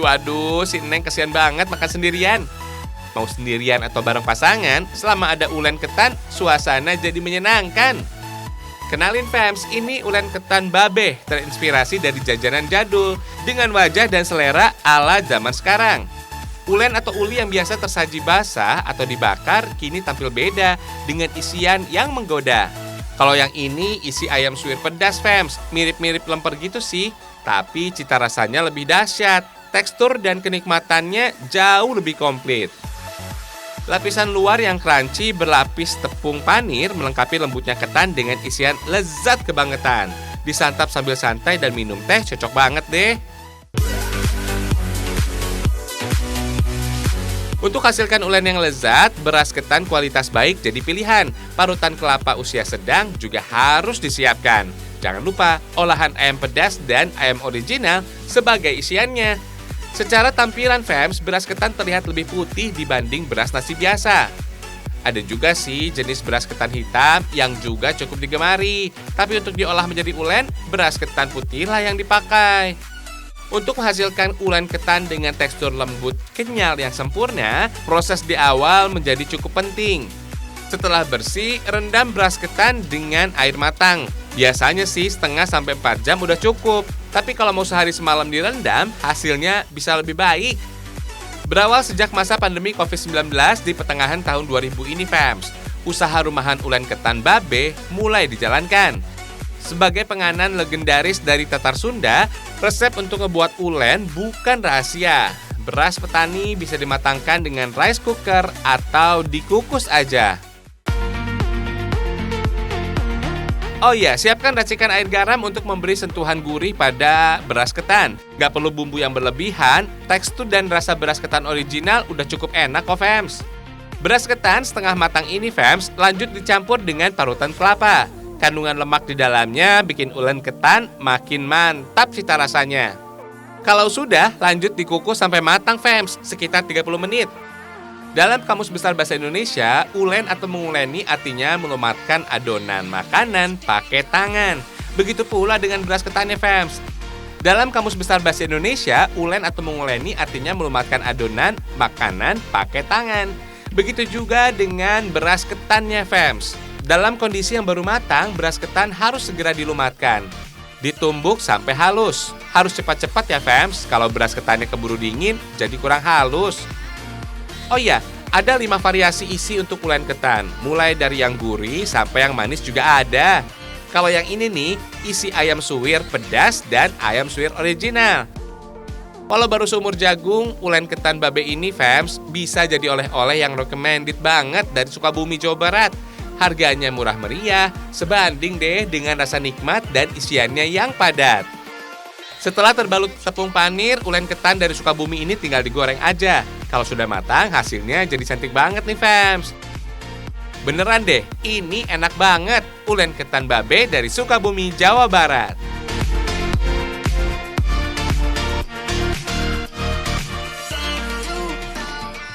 Aduh, si Neng kesian banget makan sendirian. Mau sendirian atau bareng pasangan, selama ada ulen ketan, suasana jadi menyenangkan. Kenalin fams, ini ulen ketan babe, terinspirasi dari jajanan jadul, dengan wajah dan selera ala zaman sekarang. Ulen atau uli yang biasa tersaji basah atau dibakar, kini tampil beda dengan isian yang menggoda. Kalau yang ini isi ayam suwir pedas fams, mirip-mirip lemper gitu sih, tapi cita rasanya lebih dahsyat. Tekstur dan kenikmatannya jauh lebih komplit. Lapisan luar yang crunchy berlapis tepung panir melengkapi lembutnya ketan dengan isian lezat kebangetan. Disantap sambil santai dan minum teh cocok banget deh. Untuk hasilkan ulen yang lezat, beras ketan kualitas baik jadi pilihan. Parutan kelapa usia sedang juga harus disiapkan. Jangan lupa olahan ayam pedas dan ayam original sebagai isiannya. Secara tampilan fams, beras ketan terlihat lebih putih dibanding beras nasi biasa. Ada juga sih jenis beras ketan hitam yang juga cukup digemari. Tapi untuk diolah menjadi ulen, beras ketan putihlah yang dipakai. Untuk menghasilkan ulen ketan dengan tekstur lembut kenyal yang sempurna, proses di awal menjadi cukup penting. Setelah bersih, rendam beras ketan dengan air matang. Biasanya sih setengah sampai 4 jam udah cukup. Tapi kalau mau sehari semalam direndam, hasilnya bisa lebih baik. Berawal sejak masa pandemi COVID-19 di pertengahan tahun 2000 ini fams, usaha rumahan ulen ketan babe mulai dijalankan. Sebagai penganan legendaris dari Tatar Sunda, resep untuk ngebuat ulen bukan rahasia. Beras petani bisa dimatangkan dengan rice cooker atau dikukus aja. Oh iya, siapkan racikan air garam untuk memberi sentuhan gurih pada beras ketan. Gak perlu bumbu yang berlebihan, tekstur dan rasa beras ketan original udah cukup enak kok fams. Beras ketan setengah matang ini fams, lanjut dicampur dengan parutan kelapa. Kandungan lemak di dalamnya bikin ulen ketan makin mantap cita rasanya. Kalau sudah, lanjut dikukus sampai matang fams, sekitar 30 menit. Dalam Kamus Besar Bahasa Indonesia, ulen atau menguleni artinya melumatkan adonan makanan pakai tangan. Begitu pula dengan beras ketannya fams. Dalam Kamus Besar Bahasa Indonesia, ulen atau menguleni artinya melumatkan adonan makanan pakai tangan. Begitu juga dengan beras ketannya fams. Dalam kondisi yang baru matang, beras ketan harus segera dilumatkan. Ditumbuk sampai halus. Harus cepat-cepat ya fams, kalau beras ketannya keburu dingin jadi kurang halus. Oh iya, ada 5 variasi isi untuk ulen ketan. Mulai dari yang gurih sampai yang manis juga ada. Kalau yang ini nih, isi ayam suwir pedas dan ayam suwir original. Kalau baru seumur jagung, ulen ketan babe ini fams bisa jadi oleh-oleh yang recommended banget dari Sukabumi, Jawa Barat. Harganya murah meriah, sebanding deh dengan rasa nikmat dan isiannya yang padat. Setelah terbalut tepung panir, ulen ketan dari Sukabumi ini tinggal digoreng aja. Kalau sudah matang, hasilnya jadi cantik banget nih fams. Beneran deh, ini enak banget. Ulen ketan babe dari Sukabumi, Jawa Barat.